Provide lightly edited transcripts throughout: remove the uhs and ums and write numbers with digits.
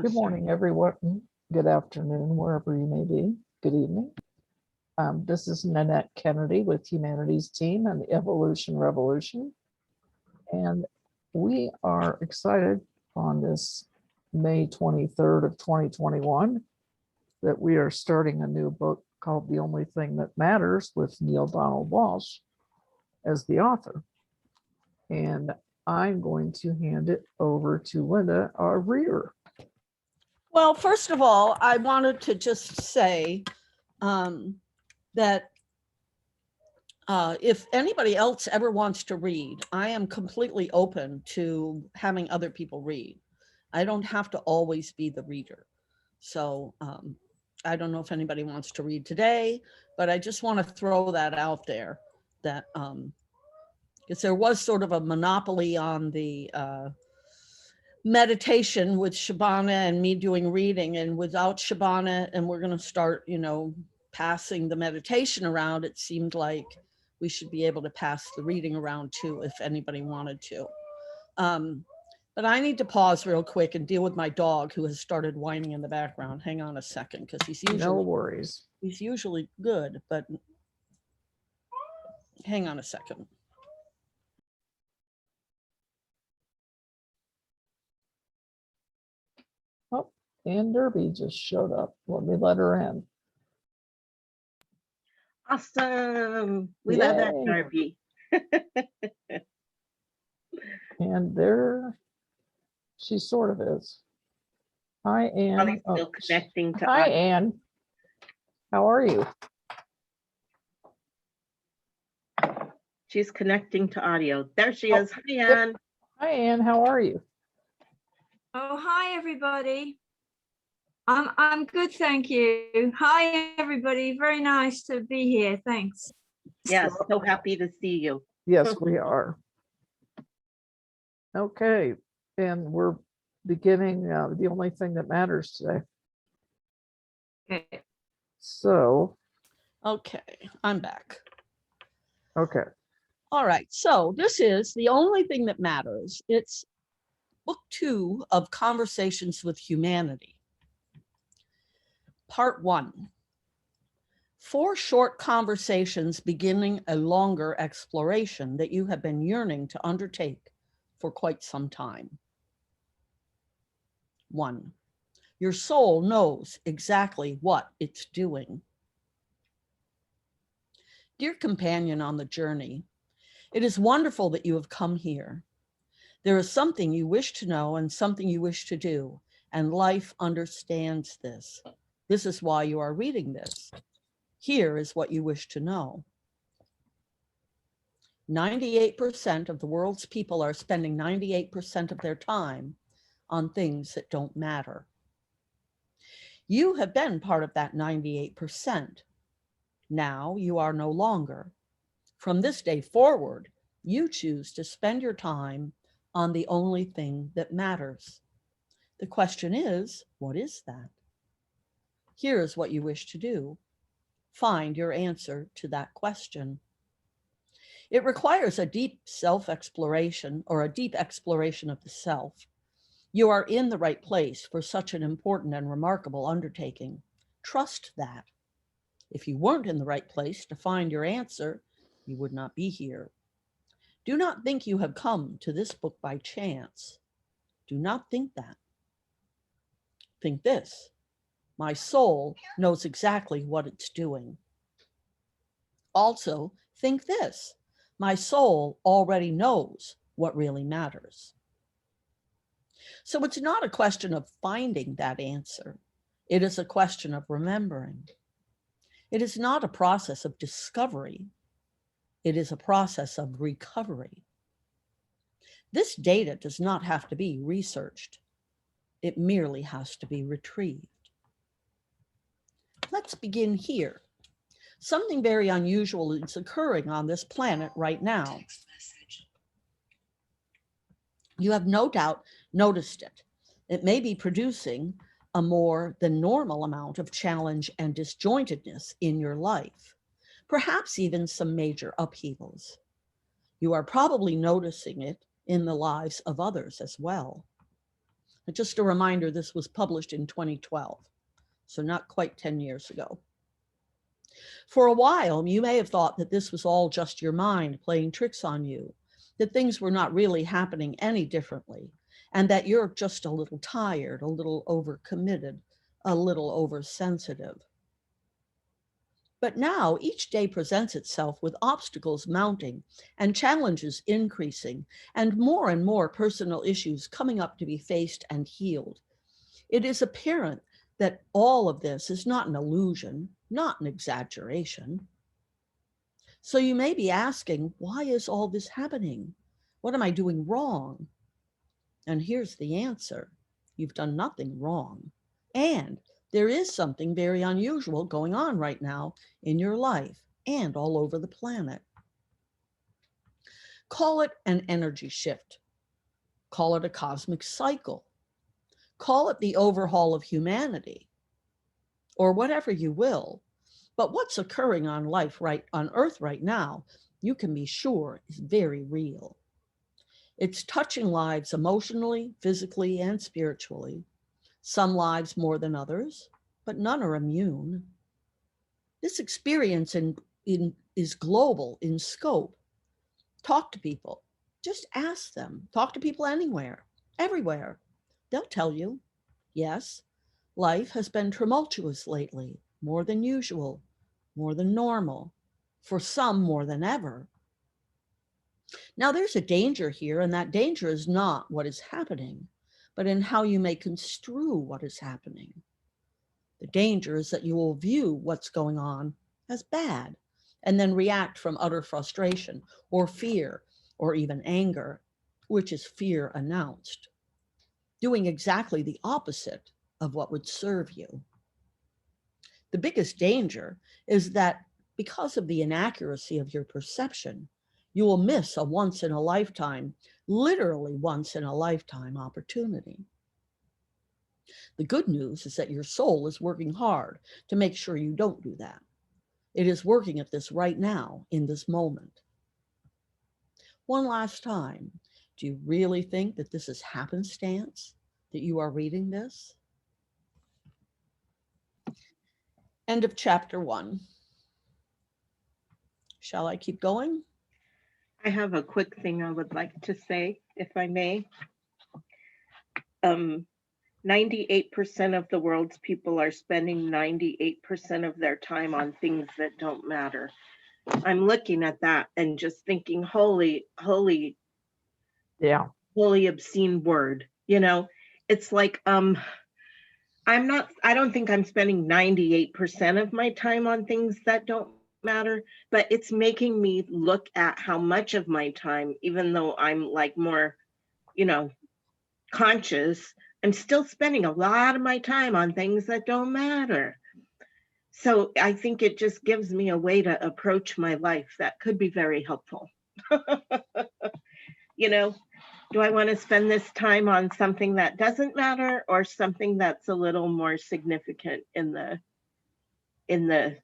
Good morning, everyone. Good afternoon, wherever you may be. Good evening. This is Nanette Kennedy with Humanities Team and the Evolution Revolution. And we are excited on this May 23rd of 2021 that we are starting a new book called The Only Thing That Matters with Neale Donald Walsch as the author. And I'm going to hand it over to Linda, our reader. Well, first of all, I wanted to just say that if anybody else ever wants to read, I am completely open to having other people read. I don't have to always be the reader. So I don't know if anybody wants to read today, but I just want to throw that out there that because there was sort of a monopoly on the meditation with Shabana and me doing reading, and without Shabana, and we're going to start, passing the meditation around, it seemed like we should be able to pass the reading around too, if anybody wanted to. But I need to pause real quick and deal with my dog who has started whining in the background. Hang on a second, because he's usually, No worries. He's usually good, but hang on a second. Oh, Ann Derby just showed up. Let me let her in. Awesome. We love that, Yay. Darby. And there she sort of is. Hi, Ann. Probably still connecting to Hi, audio. Ann. How are you? She's connecting to audio. There she Oh, is. Hi, Ann. Hi, Ann. How are you? Oh, hi, everybody. I'm good, thank you. Hi, everybody. Very nice to be here. Thanks. Yes, so happy to see you. Yes, we are. Okay, and we're beginning The Only Thing That Matters today. Okay. So, Okay, I'm back. okay. All right, so this is The Only Thing That Matters. It's book 2 of Conversations with Humanity. Part 1. 4 short conversations beginning a longer exploration that you have been yearning to undertake for quite some time. 1. Your soul knows exactly what it's doing. Dear companion on the journey, it is wonderful that you have come here. There is something you wish to know and something you wish to do, and life understands this. This is why you are reading this. Here is what you wish to know. 98% of the world's people are spending 98% of their time on things that don't matter. You have been part of that 98%. Now you are no longer. From this day forward, you choose to spend your time on the only thing that matters. The question is, what is that? Here is what you wish to do. Find your answer to that question. It requires a deep self-exploration or a deep exploration of the self. You are in the right place for such an important and remarkable undertaking. Trust that. If you weren't in the right place to find your answer, you would not be here. Do not think you have come to this book by chance. Do not think that. Think this. My soul knows exactly what it's doing. Also, think this. My soul already knows what really matters. So it's not a question of finding that answer. It is a question of remembering. It is not a process of discovery. It is a process of recovery. This data does not have to be researched. It merely has to be retrieved. Let's begin here. Something very unusual is occurring on this planet right now. You have no doubt noticed it. It may be producing a more than normal amount of challenge and disjointedness in your life, perhaps even some major upheavals. You are probably noticing it in the lives of others as well. And just a reminder, this was published in 2012, so not quite 10 years ago. For a while, you may have thought that this was all just your mind playing tricks on you, that things were not really happening any differently, and that you're just a little tired, a little overcommitted, a little oversensitive. But now each day presents itself with obstacles mounting and challenges increasing and more personal issues coming up to be faced and healed. It is apparent that all of this is not an illusion, not an exaggeration. So you may be asking, why is all this happening? What am I doing wrong? And here's the answer. You've done nothing wrong. And there is something very unusual going on right now in your life and all over the planet. Call it an energy shift. Call it a cosmic cycle. Call it the overhaul of humanity, or whatever you will. But what's occurring on Earth right now, you can be sure is very real. It's touching lives emotionally, physically, and spiritually. Some lives more than others, but none are immune. This experience is global in scope. Talk to people. Just ask them. Talk to people anywhere, everywhere. They'll tell you, yes, life has been tumultuous lately, more than usual, more than normal, for some more than ever. Now there's a danger here, and that danger is not what is happening, but in how you may construe what is happening. The danger is that you will view what's going on as bad and then react from utter frustration or fear or even anger, which is fear announced, doing exactly the opposite of what would serve you. The biggest danger is that because of the inaccuracy of your perception, you will miss a once in a lifetime, literally once in a lifetime opportunity. The good news is that your soul is working hard to make sure you don't do that. It is working at this right now, in this moment. One last time, do you really think that this is happenstance, that you are reading this? End of chapter 1. Shall I keep going? I have a quick thing I would like to say, if I may. 98% of the world's people are spending 98% of their time on things that don't matter. I'm looking at that and just thinking, holy Yeah. obscene word. You know, it's like, I don't think I'm spending 98% of my time on things that don't matter, but it's making me look at how much of my time, even though I'm like more, conscious, I'm still spending a lot of my time on things that don't matter. So I think it just gives me a way to approach my life that could be very helpful. Do I want to spend this time on something that doesn't matter or something that's a little more significant in the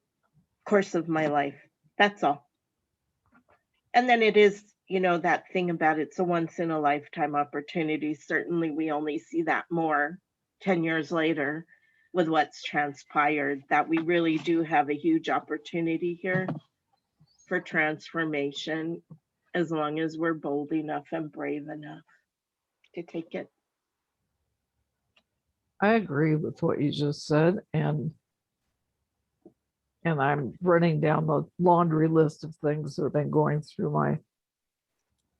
course of my life? That's all. And then it is, that thing about it's a once in a lifetime opportunity. Certainly we only see that more 10 years later with what's transpired, that we really do have a huge opportunity here for transformation, as long as we're bold enough and brave enough to take it. I agree with what you just said, and I'm running down the laundry list of things that have been going through my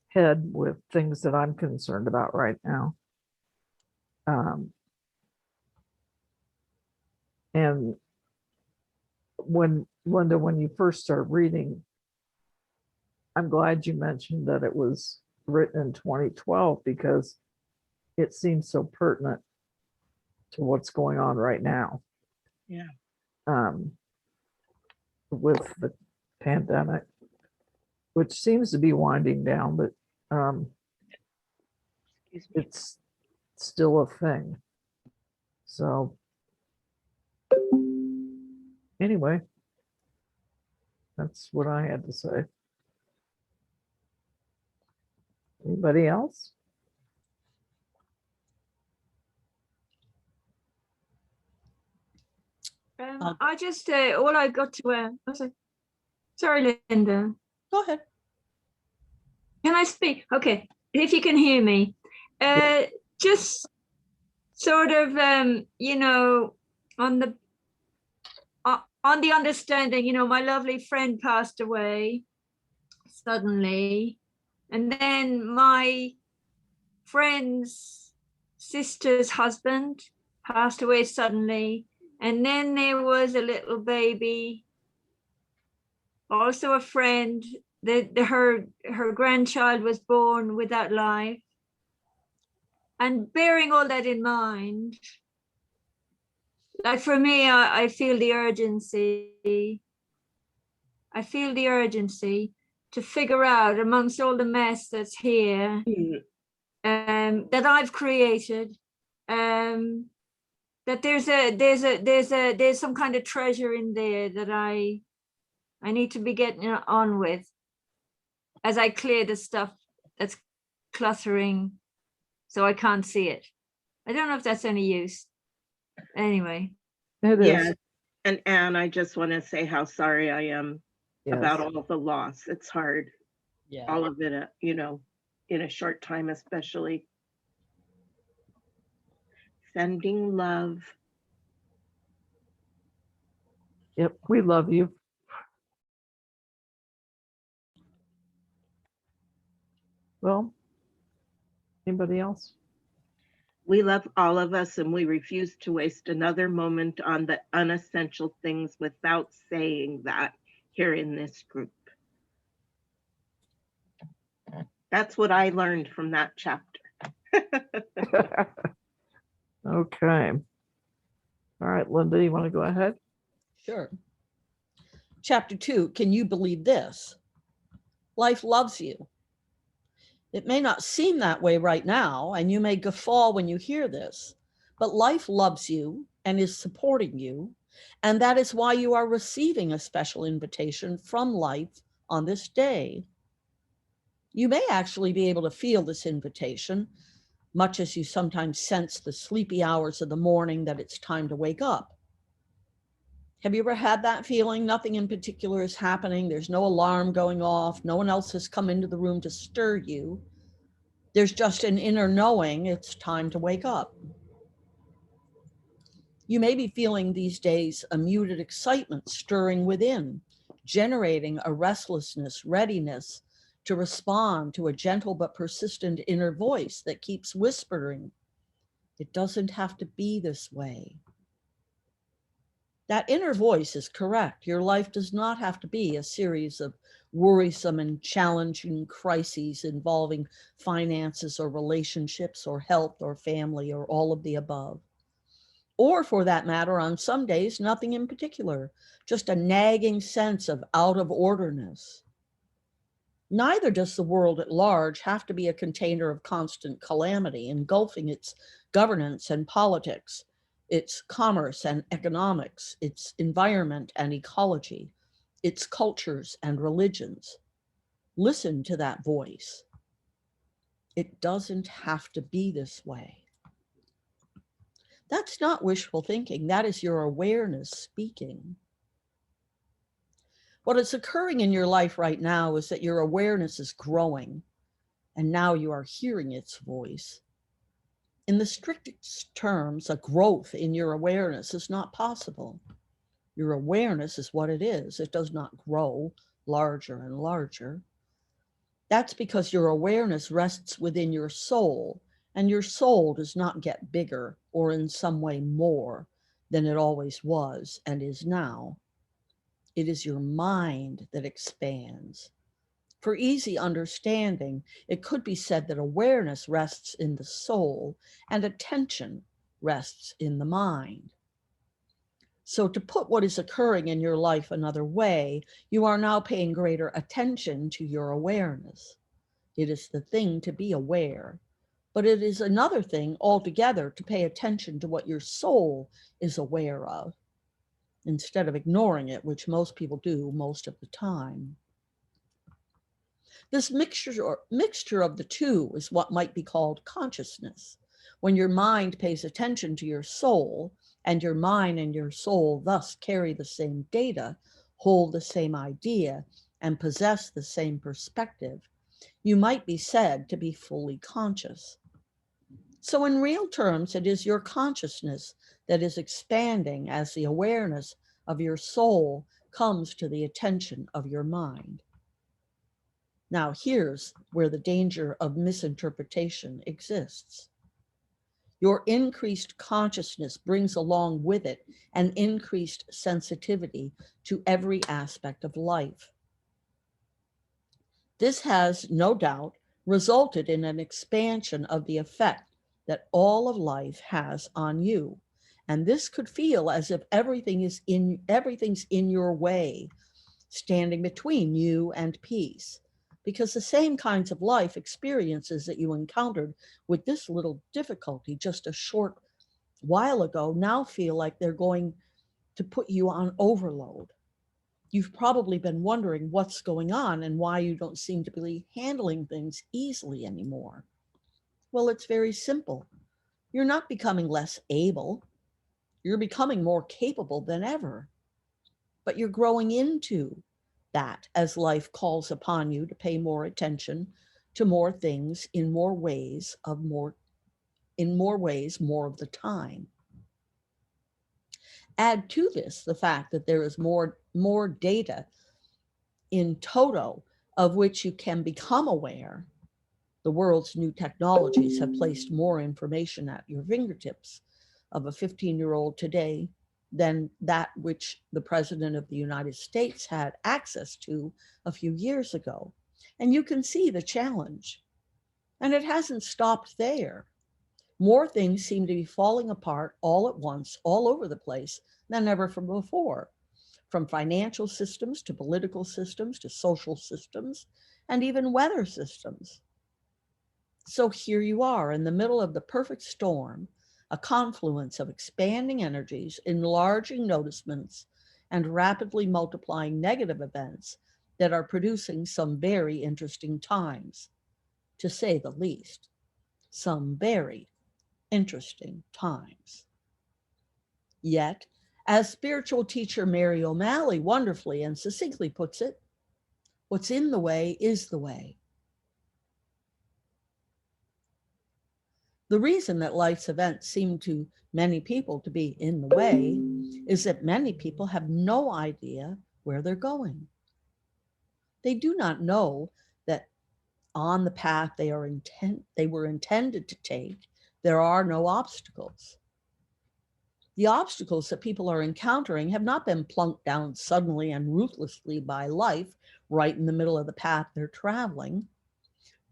head with things that I'm concerned about right now. And when Linda, when you first start reading, I'm glad you mentioned that it was written in 2012 because it seems so pertinent to what's going on right now. Yeah. With the pandemic, which seems to be winding down, but Excuse me. it's still a thing. So anyway, that's what I had to say. Anybody else? I just, all I got to, sorry, Linda. Go ahead. Can I speak? Okay, if you can hear me. Just sort of, you know, on the understanding, you know, my lovely friend passed away suddenly. And then my friend's sister's husband passed away suddenly. And then there was a little baby, also a friend, that her grandchild was born without life. And bearing all that in mind, like for me, I feel the urgency. I feel the urgency to figure out amongst all the mess that's here, that I've created, that there's some kind of treasure in there that I need to be getting on with as I clear the stuff that's cluttering so I can't see it. I don't know if that's any use. Anyway. It is. Yeah. And Anne, I just want to say how sorry I am about Yes. all of the loss. It's hard, Yeah. all of it, you know, in a short time, especially. Sending love. Yep, we love you. Well, anybody else? We love all of us, and we refuse to waste another moment on the unessential things without saying that here in this group. That's what I learned from that chapter. Okay. All right, Linda, you want to go ahead? Sure. Chapter 2, can you believe this? Life loves you. It may not seem that way right now, and you may guffaw when you hear this, but life loves you and is supporting you, and that is why you are receiving a special invitation from life on this day. You may actually be able to feel this invitation, much as you sometimes sense the sleepy hours of the morning that it's time to wake up. Have you ever had that feeling? Nothing in particular is happening. There's no alarm going off. No one else has come into the room to stir you. There's just an inner knowing it's time to wake up. You may be feeling these days a muted excitement stirring within, generating a restlessness, readiness to respond to a gentle but persistent inner voice that keeps whispering, "It doesn't have to be this way." That inner voice is correct. Your life does not have to be a series of worrisome and challenging crises involving finances or relationships or health or family or all of the above. Or for that matter, on some days, nothing in particular, just a nagging sense of out of orderness. Neither does the world at large have to be a container of constant calamity, engulfing its governance and politics, its commerce and economics, its environment and ecology, its cultures and religions. Listen to that voice. It doesn't have to be this way. That's not wishful thinking. That is your awareness speaking. What is occurring in your life right now is that your awareness is growing, and now you are hearing its voice. In the strictest terms, a growth in your awareness is not possible. Your awareness is what it is. It does not grow larger and larger. That's because your awareness rests within your soul, and your soul does not get bigger or in some way more than it always was and is now. It is your mind that expands. For easy understanding, it could be said that awareness rests in the soul and attention rests in the mind. So to put what is occurring in your life another way, you are now paying greater attention to your awareness. It is the thing to be aware, but it is another thing altogether to pay attention to what your soul is aware of, instead of ignoring it, which most people do most of the time. This mixture of the two is what might be called consciousness. When your mind pays attention to your soul, and your mind and your soul thus carry the same data, hold the same idea, and possess the same perspective, you might be said to be fully conscious. So in real terms, it is your consciousness that is expanding as the awareness of your soul comes to the attention of your mind. Now, here's where the danger of misinterpretation exists. Your increased consciousness brings along with it an increased sensitivity to every aspect of life. This has, no doubt, resulted in an expansion of the effect that all of life has on you. And this could feel as if everything's in your way, standing between you and peace. Because the same kinds of life experiences that you encountered with this little difficulty just a short while ago now feel like they're going to put you on overload. You've probably been wondering what's going on and why you don't seem to be handling things easily anymore. Well, it's very simple. You're not becoming less able. You're becoming more capable than ever. But you're growing into that as life calls upon you to pay more attention to more things in more ways more of the time. Add to this the fact that there is more data in toto of which you can become aware. The world's new technologies have placed more information at your fingertips of a 15-year-old today than that which the President of the United States had access to a few years ago. And you can see the challenge. And it hasn't stopped there. More things seem to be falling apart all at once, all over the place, than ever before, from financial systems to political systems to social systems, and even weather systems. So here you are in the middle of the perfect storm, a confluence of expanding energies, enlarging noticements, and rapidly multiplying negative events that are producing some very interesting times, to say the least. Some very interesting times. Yet, as spiritual teacher Mary O'Malley wonderfully and succinctly puts it, what's in the way is the way. The reason that life's events seem to many people to be in the way is that many people have no idea where they're going. They do not know that on the path they were intended to take, there are no obstacles. The obstacles that people are encountering have not been plunked down suddenly and ruthlessly by life right in the middle of the path they're traveling.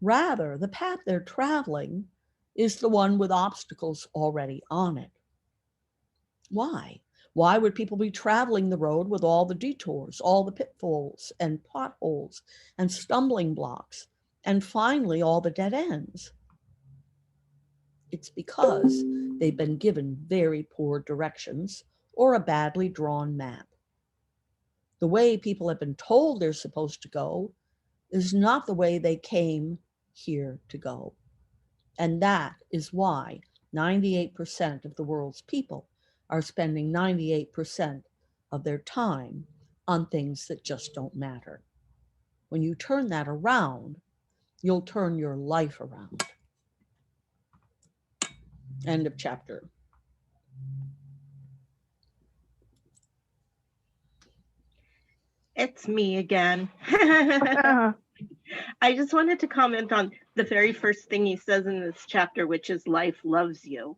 Rather, the path they're traveling is the one with obstacles already on it. Why? Why would people be traveling the road with all the detours, all the pitfalls and potholes and stumbling blocks, and finally all the dead ends? It's because they've been given very poor directions or a badly drawn map. The way people have been told they're supposed to go is not the way they came here to go. And that is why 98% of the world's people are spending 98% of their time on things that just don't matter. When you turn that around, you'll turn your life around. End of chapter. It's me again. Ah, I just wanted to comment on the very first thing he says in this chapter, which is life loves you.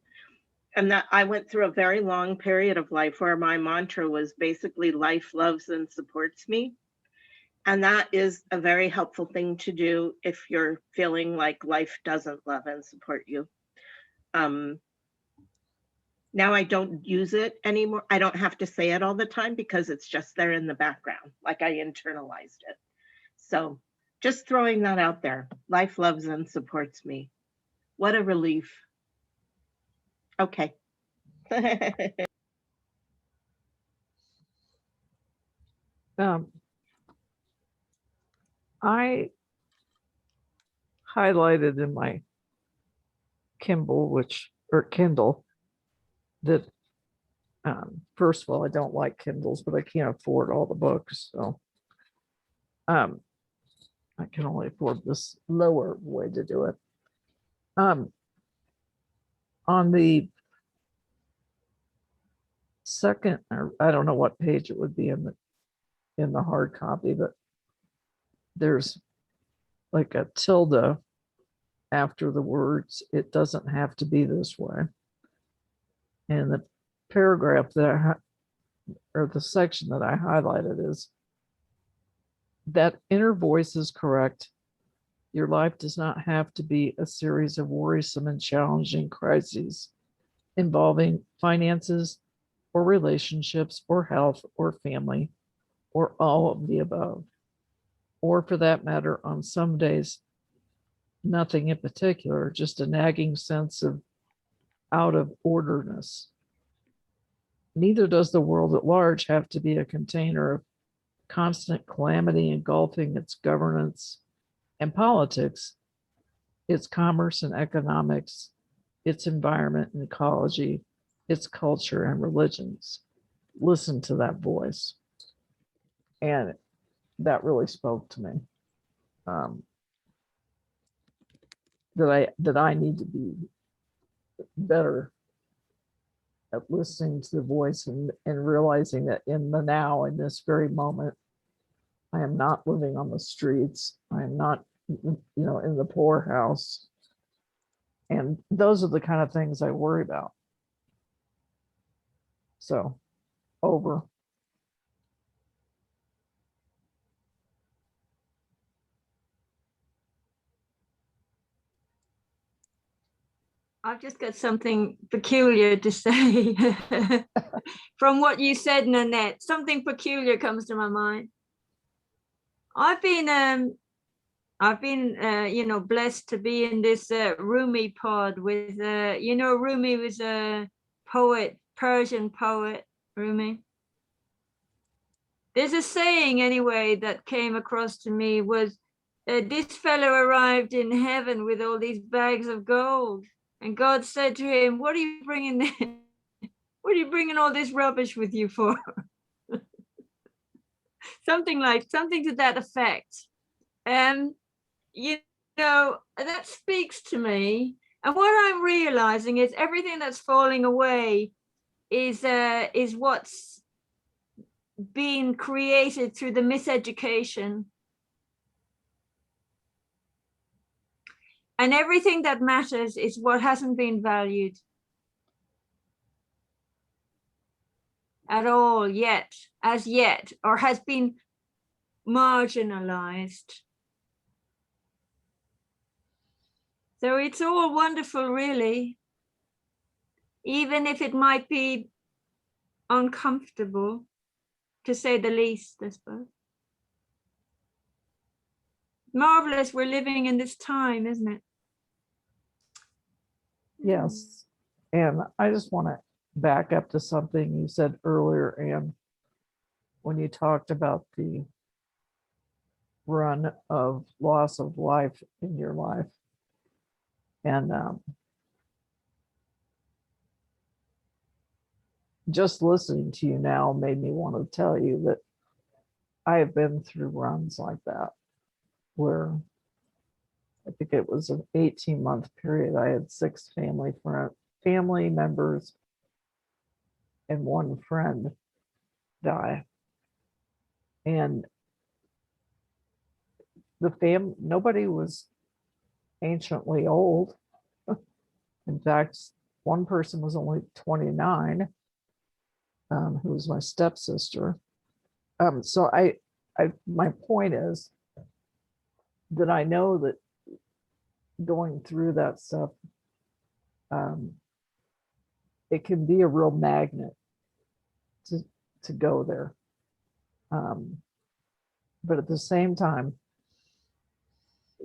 And that I went through a very long period of life where my mantra was basically life loves and supports me. And that is a very helpful thing to do if you're feeling like life doesn't love and support you. Now I don't use it anymore. I don't have to say it all the time because it's just there in the background, like I internalized it. So just throwing that out there. Life loves and supports me. What a relief. Okay. I highlighted in my Kindle that First of all, I don't like Kindles, but I can't afford all the books, so I can only afford this lower way to do it. On the second, or I don't know what page it would be in the hard copy, but there's like a tilde after the words, "It doesn't have to be this way." And the paragraph that or the section that I highlighted is, "That inner voice is correct. Your life does not have to be a series of worrisome and challenging crises involving finances or relationships or health or family or all of the above. Or for that matter, on some days, nothing in particular, just a nagging sense of out of orderness. Neither does the world at large have to be a container of constant calamity engulfing its governance and politics, its commerce and economics, its environment and ecology, its culture and religions." Listen to that voice. And that really spoke to me. That I need to be better at listening to the voice and realizing that in the now, in this very moment, I am not living on the streets. I am not, in the poorhouse. And those are the kind of things I worry about. So, over. I've just got something peculiar to say. From what you said, Nanette, something peculiar comes to my mind. I've been blessed to be in this Rumi pod with, Rumi was a poet, Persian poet, Rumi. There's a saying anyway that came across to me was, this fellow arrived in heaven with all these bags of gold. And God said to him, what are you bringing all this rubbish with you for? something to that effect. That speaks to me. And what I'm realizing is everything that's falling away is what's being created through the miseducation. And everything that matters is what hasn't been valued at all yet, or has been marginalized. So it's all wonderful, really, even if it might be uncomfortable, to say the least, I suppose. Marvelous, we're living in this time, isn't it? Yes. And I just want to back up to something you said earlier, Anne, when you talked about the run of loss of life in your life. And just listening to you now made me want to tell you that I have been through runs like that, where I think it was an 18-month period. I had 6 family members and 1 friend die. And nobody was anciently old. In fact, one person was only 29, who was my stepsister. So my point is that I know that going through that stuff, it can be a real magnet to go there. But at the same time,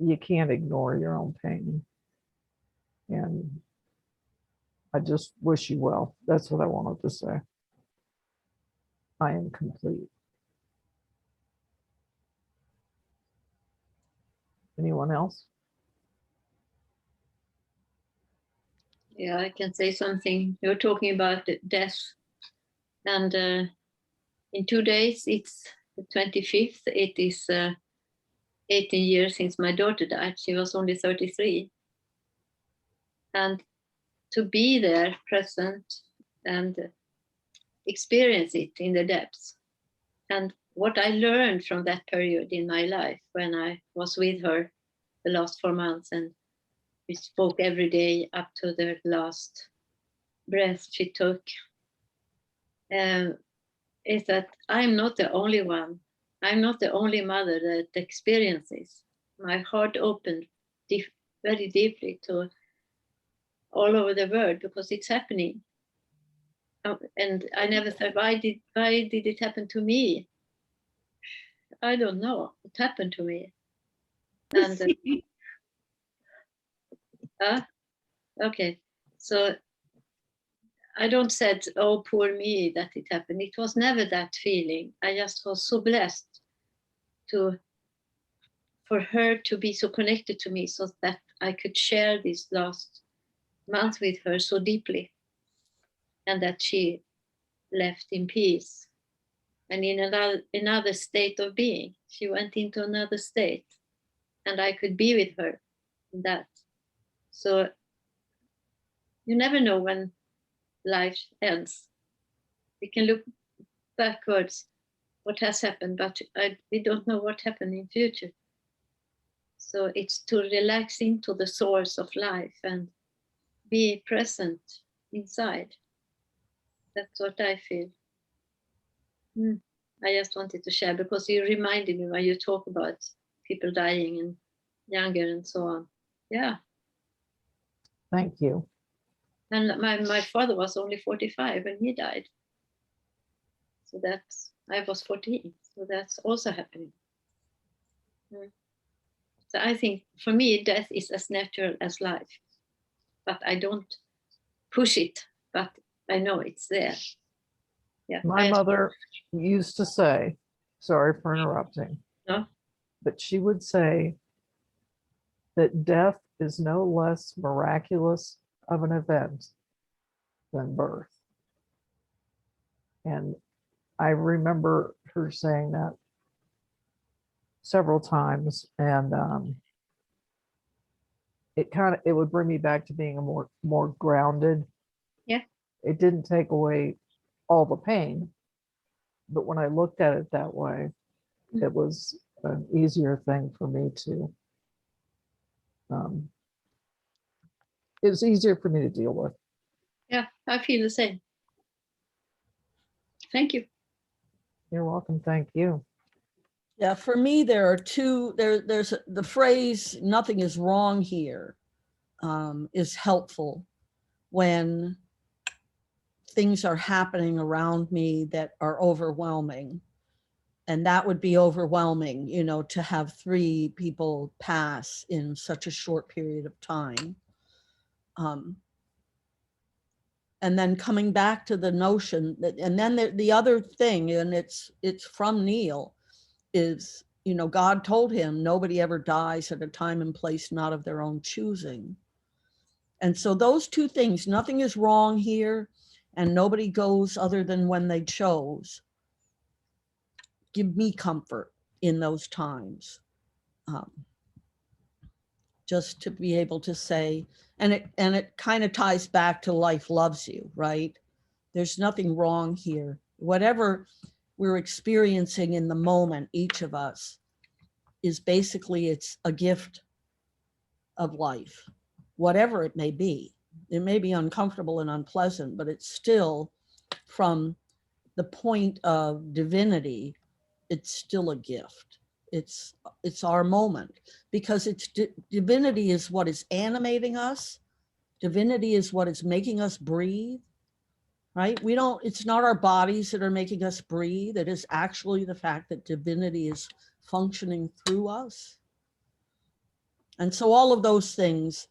you can't ignore your own pain. And I just wish you well. That's what I wanted to say. I am complete. Anyone else? Yeah, I can say something. You're talking about death. And in 2 days, it's the 25th. It is 18 years since my daughter died. She was only 33. And to be there, present, and experience it in the depths. And what I learned from that period in my life when I was with her the last 4 months, and we spoke every day up to the last breath she took, is that I'm not the only one. I'm not the only mother that experiences. My heart opened very deeply to all over the world because it's happening. And I never thought, why did it happen to me? I don't know. It happened to me. And okay, so I don't said, oh, poor me, that it happened. It was never that feeling. I just was so blessed for her to be so connected to me, so that I could share this last month with her so deeply, and that she left in peace and in another state of being. She went into another state, and I could be with her in that. So you never know when life ends. We can look backwards what has happened, but we don't know what happened in future. So it's to relax into the source of life and be present inside. That's what I feel. I just wanted to share because you reminded me when you talk about people dying and younger and so on. Yeah. Thank you. And my father was only 45 when he died. So I was 14. So that's also happening. So I think for me, death is as natural as life. But I don't push it, but I know it's there. Yeah. My mother used to say, sorry for interrupting, No? but she would say that death is no less miraculous of an event than birth. And I remember her saying that several times, and it would bring me back to being a more grounded. Yeah. It didn't take away all the pain, but when I looked at it that way, it was an easier thing for me to it was easier for me to deal with. Yeah, I feel the same. Thank you. You're welcome. Thank you. Yeah, for me, there are two, there's the phrase, nothing is wrong here, is helpful when things are happening around me that are overwhelming. And that would be overwhelming, to have 3 people pass in such a short period of time. And then coming back to the notion that, and then the other thing, and it's from Neil, is, God told him nobody ever dies at a time and place not of their own choosing. And so those 2 things, nothing is wrong here, and nobody goes other than when they chose, give me comfort in those times. Just to be able to say, and it kind of ties back to life loves you, right? There's nothing wrong here. Whatever we're experiencing in the moment, each of us, is basically, it's a gift of life, whatever it may be. It may be uncomfortable and unpleasant, but it's still, from the point of divinity, it's still a gift. It's our moment, because it's divinity is what is animating us. Divinity is what is making us breathe, right? It's not our bodies that are making us breathe. It is actually the fact that divinity is functioning through us. And so all of those things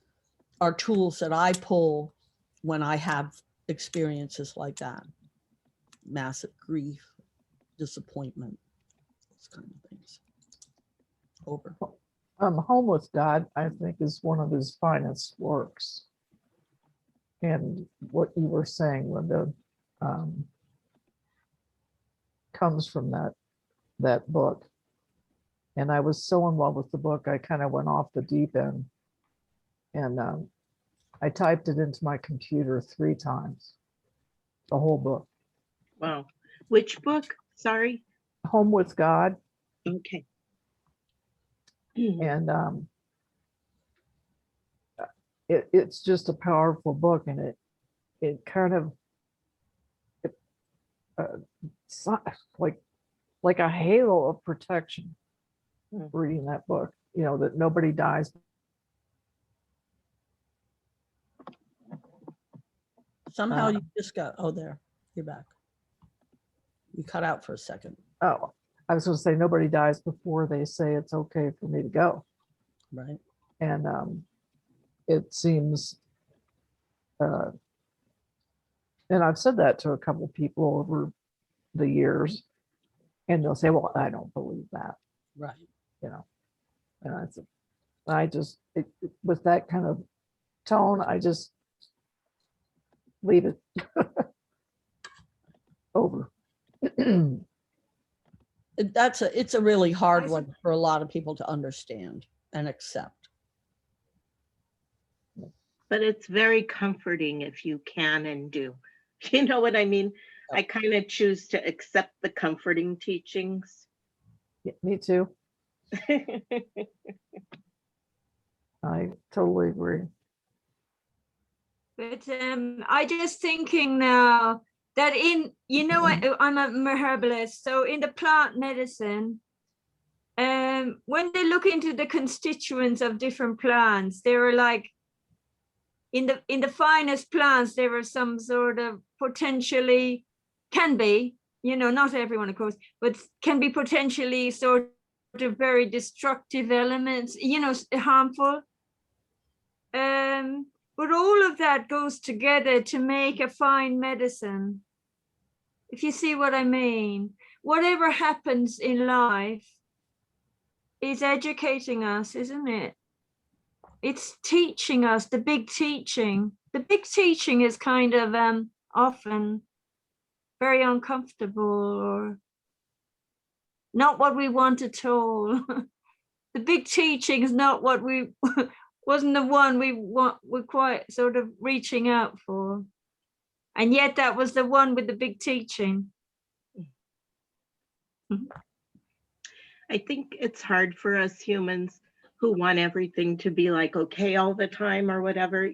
are tools that I pull when I have experiences like that. Massive grief, disappointment, those kind of things. Over. Home with God, I think, is one of his finest works. And what you were saying, Linda, comes from that book. And I was so in love with the book, I kind of went off the deep end. And I typed it into my computer 3 times, the whole book. Wow. Which book? Sorry. Home with God. Okay. And it's just a powerful book, and it kind of it's like a halo of protection reading that book, you know, that nobody dies. Somehow you just got, oh, there, you're back. You cut out for a second. Oh, I was going to say nobody dies before they say it's okay for me to go. Right. And it seems, and I've said that to a couple of people over the years, and they'll say, well, I don't believe that, Right. you know. And I just, with that kind of tone, I just leave it over. It's a really hard I one for a lot of people to understand and accept. But it's very comforting if you can and do. You know what I mean? I kind of choose to accept the comforting teachings. Yeah, me too. I totally agree. But I just thinking now that I'm a herbalist, so in the plant medicine, when they look into the constituents of different plants, there are like in the finest plants, there are some sort of potentially can be, not everyone of course, but can be potentially sort of very destructive elements, harmful. But all of that goes together to make a fine medicine. If you see what I mean, whatever happens in life is educating us, isn't it? It's teaching us the big teaching. The big teaching is kind of often very uncomfortable or not what we want at all. The big teaching is not what we wasn't the one we're quite sort of reaching out for. And yet that was the one with the big teaching. I think it's hard for us humans who want everything to be like okay all the time or whatever,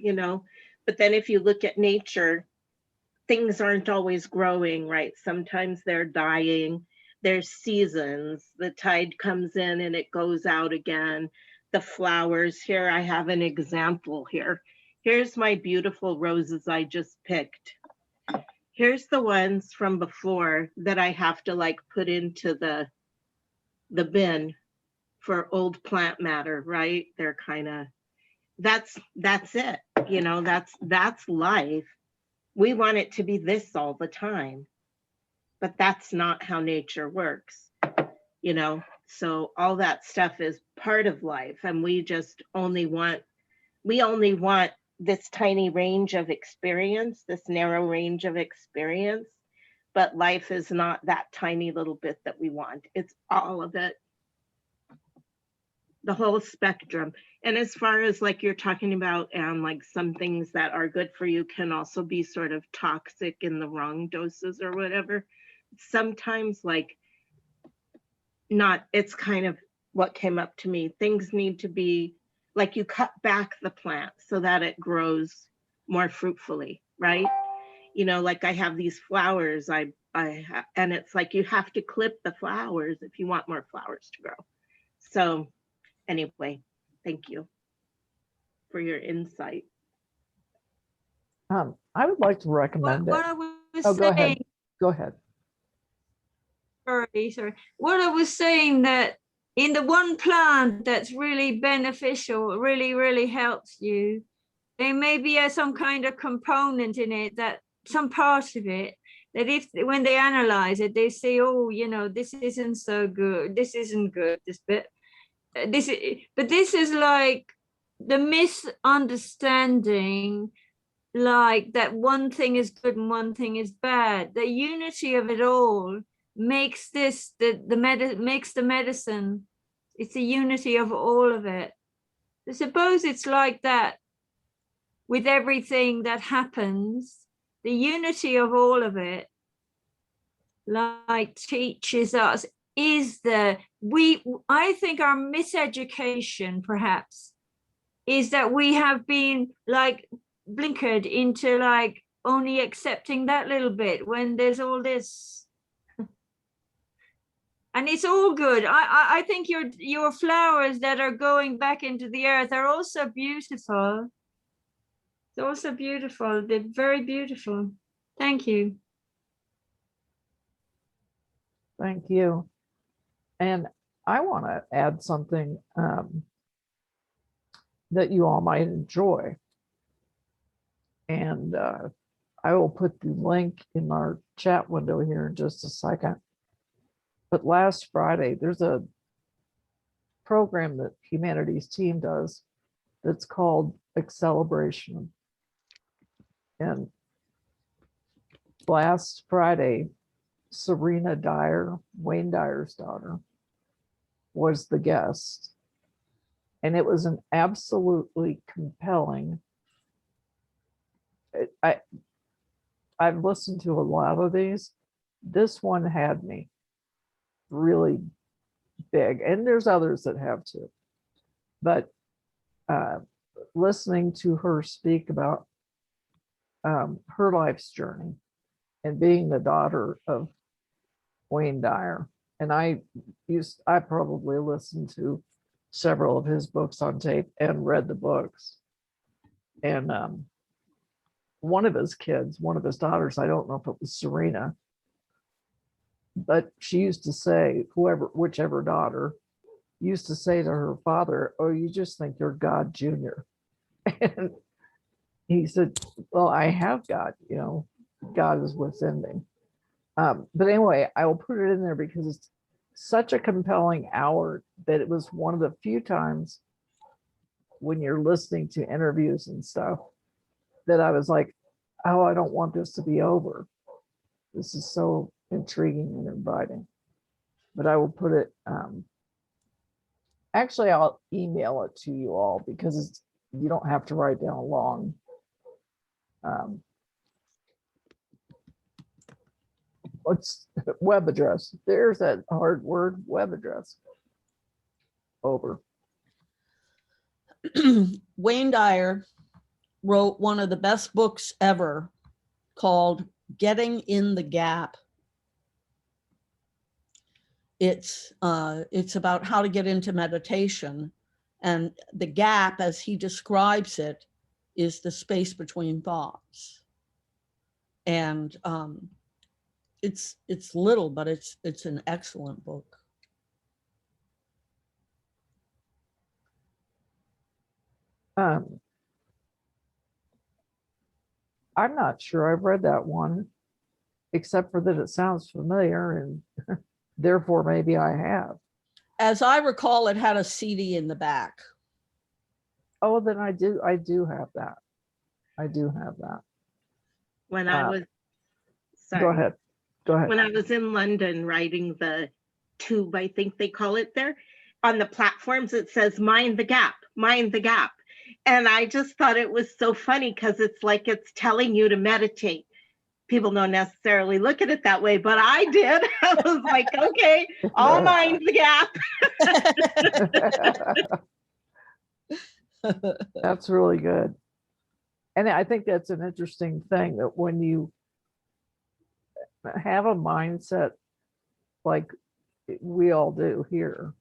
but then if you look at nature, things aren't always growing, right? Sometimes they're dying. There's seasons. The tide comes in and it goes out again. The flowers here, I have an example here. Here's my beautiful roses I just picked. Here's the ones from before that I have to like put into the bin for old plant matter, right? They're kind of, that's it, that's life. We want it to be this all the time, but that's not how nature works, so all that stuff is part of life, and we only want this tiny range of experience, this narrow range of experience, but life is not that tiny little bit that we want. It's all of it, the whole spectrum. And as far as like you're talking about, like some things that are good for you can also be sort of toxic in the wrong doses or whatever. Sometimes it's kind of what came up to me. Things need to be like you cut back the plant so that it grows more fruitfully, right? Like I have these flowers, and it's like you have to clip the flowers if you want more flowers to grow. So anyway, thank you for your insight. I would like to recommend What it. I was Oh, go ahead. saying, Go ahead. sorry. What I was saying that in the one plant that's really beneficial, really, really helps you, there may be some kind of component in it, that some part of it, that when they analyze it, they say, oh, this isn't so good. This isn't good, this bit. This is like the misunderstanding, like that one thing is good and one thing is bad. The unity of it all makes this makes the medicine. It's the unity of all of it. I suppose it's like that with everything that happens. The unity of all of it, like, teaches us is I think our miseducation perhaps is that we have been like blinkered into like only accepting that little bit when there's all this. And it's all good. I think your flowers that are going back into the earth are also beautiful. It's also beautiful. They're very beautiful. Thank you. Thank you. And I want to add something that you all might enjoy. And I will put the link in our chat window here in just a second. But last Friday, there's a program that Humanities Team does that's called Acceleration. And last Friday, Serena Dyer, Wayne Dyer's daughter, was the guest. And it was an absolutely compelling. I've listened to a lot of these. This one had me really big, and there's others that have too. But listening to her speak about her life's journey and being the daughter of Wayne Dyer, and I probably listened to several of his books on tape and read the books. And one of his daughters, I don't know if it was Serena, but she used to say, whichever daughter used to say to her father, "Oh, you just think you're God Jr." And he said, "Well, I have God, God is within me." But anyway, I will put it in there because it's such a compelling hour that it was one of the few times when you're listening to interviews and stuff that I was like, oh, I don't want this to be over. This is so intriguing and inviting. But I will put it, actually, I'll email it to you all because you don't have to write down long. What's web address? There's that hard word, web address. Over. Wayne Dyer wrote one of the best books ever called Getting in the Gap. It's about how to get into meditation, and the gap, as he describes it, is the space between thoughts. And it's little, but it's an excellent book. I'm not sure I've read that one, except for that it sounds familiar, and therefore maybe I have. As I recall, it had a CD in the back. Oh, then I do have that. I do have that. When I was, sorry. Go ahead. When I was in London writing the tube, I think they call it there, on the platforms, it says, mind the gap, mind the gap. And I just thought it was so funny because it's like it's telling you to meditate. People don't necessarily look at it that way, but I did. I was like, okay, I'll mind the gap. That's really good. And I think that's an interesting thing, that when you have a mindset like we all do here,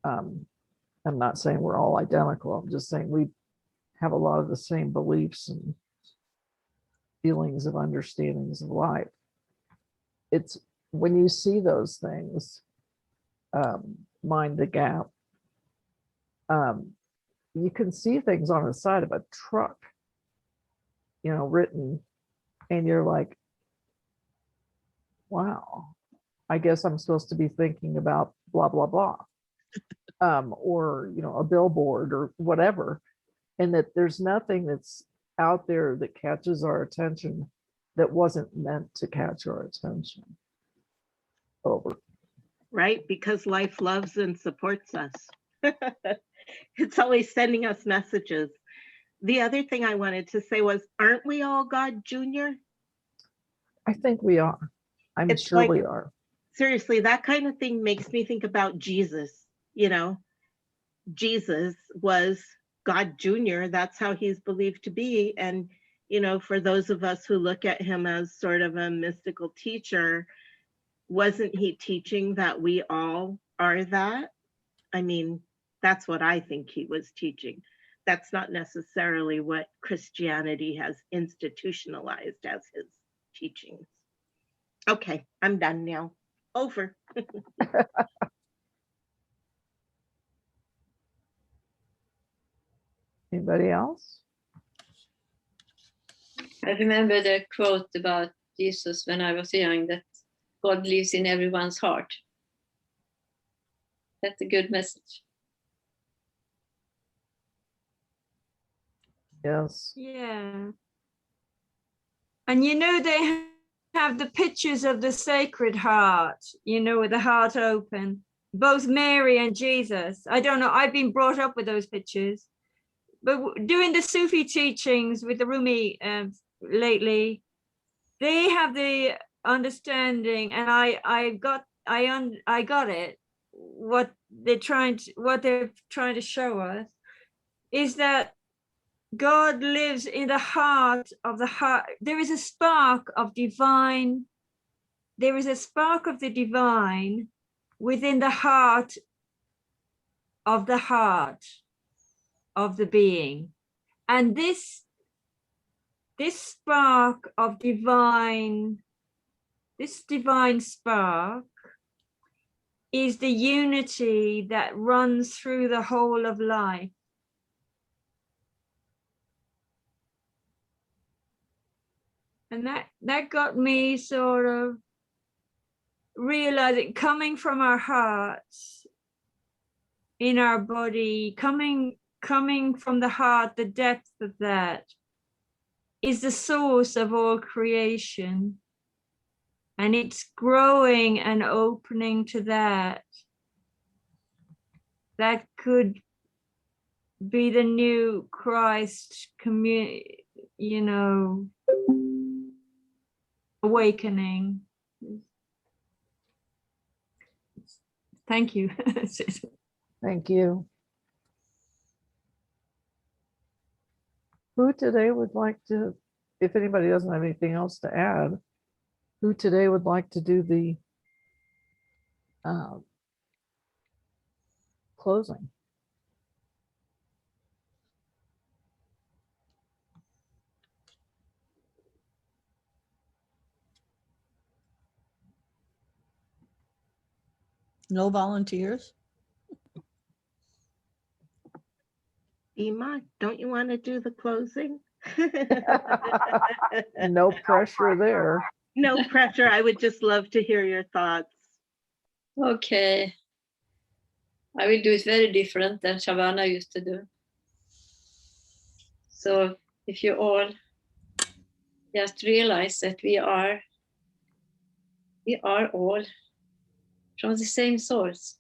I'm not saying we're all identical. I'm just saying we have a lot of the same beliefs and feelings of understandings of life. It's when you see those things, mind the gap, you can see things on the side of a truck, written, and you're like, wow, I guess I'm supposed to be thinking about blah, blah, blah. Or, a billboard or whatever. And that there's nothing that's out there that catches our attention that wasn't meant to catch our attention. over. Right? Because life loves and supports us. It's always sending us messages. The other thing I wanted to say was, aren't we all God Junior? I think we are. I'm It's sure like- we are. Seriously, that kind of thing makes me think about Jesus. You know, Jesus was God Junior. That's how he's believed to be. And, you know, for those of us who look at him as sort of a mystical teacher, wasn't he teaching that we all are that? I mean, that's what I think he was teaching. That's not necessarily what Christianity has institutionalized as his teachings. Okay, I'm done now. Over. Anybody else? I remember the quote about Jesus when I was young, that God lives in everyone's heart. That's a good message. Yes. Yeah. And you know, they have the pictures of the Sacred Heart, you know, with the heart open, both Mary and Jesus. I don't know, I've been brought up with those pictures. But doing the Sufi teachings with the Rumi lately, they have the understanding, and I got it. What they're trying to show us is that God lives in the heart of the heart. There is a spark of divine. There is a spark of the divine within the heart of the being. And this spark of divine, this divine spark is the unity that runs through the whole of life. And that got me sort of realizing, coming from our hearts, in our body, coming from the heart, the depth of that is the source of all creation. And it's growing and opening to that. That could be the new Christ community, you know, awakening. Thank you. Thank you. Who today would like to, if anybody doesn't have anything else to add, who today would like to do the closing? No volunteers? Ema, don't you want to do the closing? No pressure there. No pressure. I would just love to hear your thoughts. Okay. I will do it very different than Shavana used to do. So if you all just realize that we are all from the same source.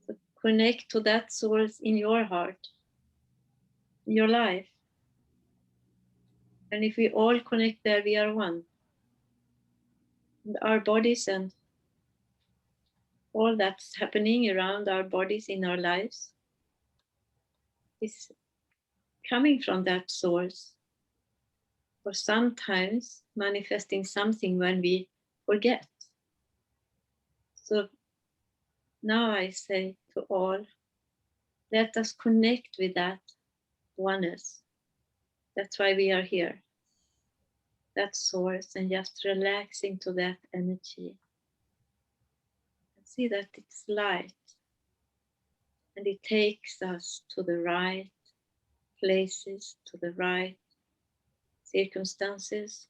So connect to that source in your heart, in your life. And if we all connect there, we are one. And our bodies and all that's happening around our bodies in our lives is coming from that source, or sometimes manifesting something when we forget. So now I say to all, let us connect with that oneness. That's why we are here. That source, and just relax into that energy. And see that it's light. And it takes us to the right places, to the right circumstances.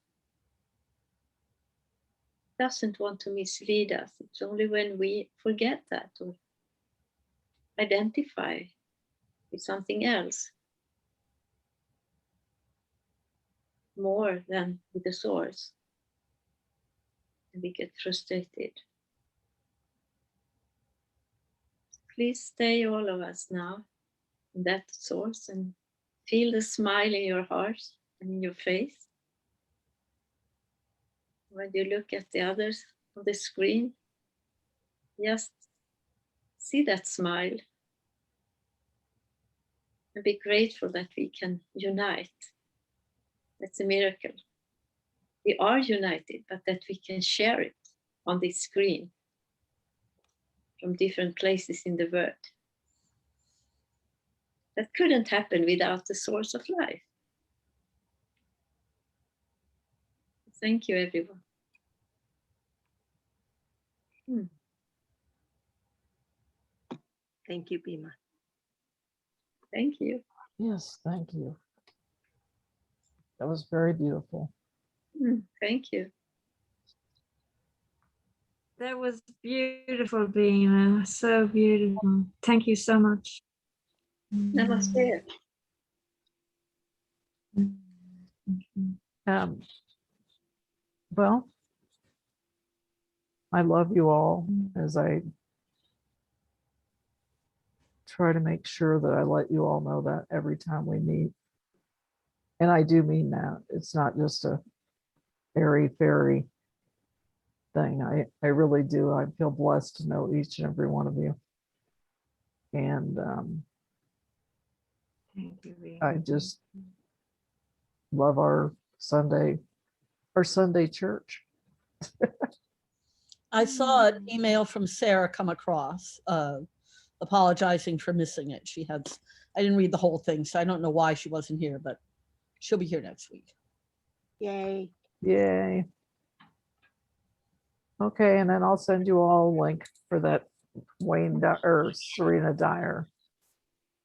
It doesn't want to mislead us. It's only when we forget that or identify with something else more than with the source, and we get frustrated. please stay, all of us now, in that source, and feel the smile in your heart and in your face. When you look at the others on the screen, just see that smile and be grateful that we can unite. That's a miracle. We are united, but that we can share it on this screen from different places in the world. That couldn't happen without the source of life. Thank you, everyone. Thank you, Bima. Thank you. Yes, thank you. That was very beautiful. Thank you. That was beautiful, Bima. So beautiful. Thank you so much. Namaste. Well, I love you all as I try to make sure that I let you all know that every time we meet. And I do mean that. It's not just a airy-fairy thing. I really do. I feel blessed to know each and every one of you. And Thank you, Bima. I just love our Sunday church. I saw an email from Sarah come across, apologizing for missing it. I didn't read the whole thing, so I don't know why she wasn't here, but she'll be here next week. Yay. Yay. Okay, and then I'll send you all a link for that or Serena Dyer.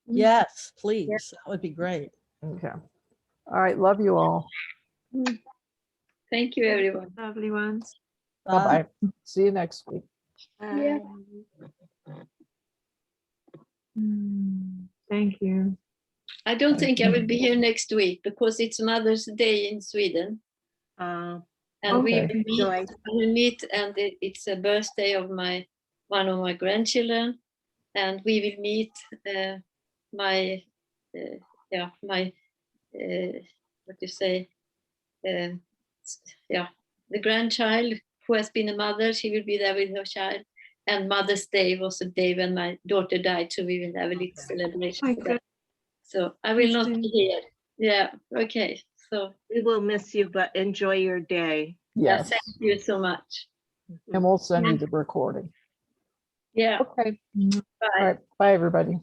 Yes, please. That would be great. Okay. All right, love you all. Thank you, everyone. Lovely ones. Bye-bye. See you next week. Yeah. Thank you. I don't think I will be here next week because it's Mother's Day in Sweden. And Okay. Enjoy. we meet, and it's a birthday of one of my grandchildren, and we will meet my what do you say, the grandchild who has been a mother. She will be there with her child, and Mother's Day was the day when my daughter died, so we will have a little celebration for that. So I will not be here. Yeah, okay. So We will miss you, but enjoy your day. Yes. thank you so much. And we'll send you the recording. Yeah, Okay. bye. All right. Bye, everybody.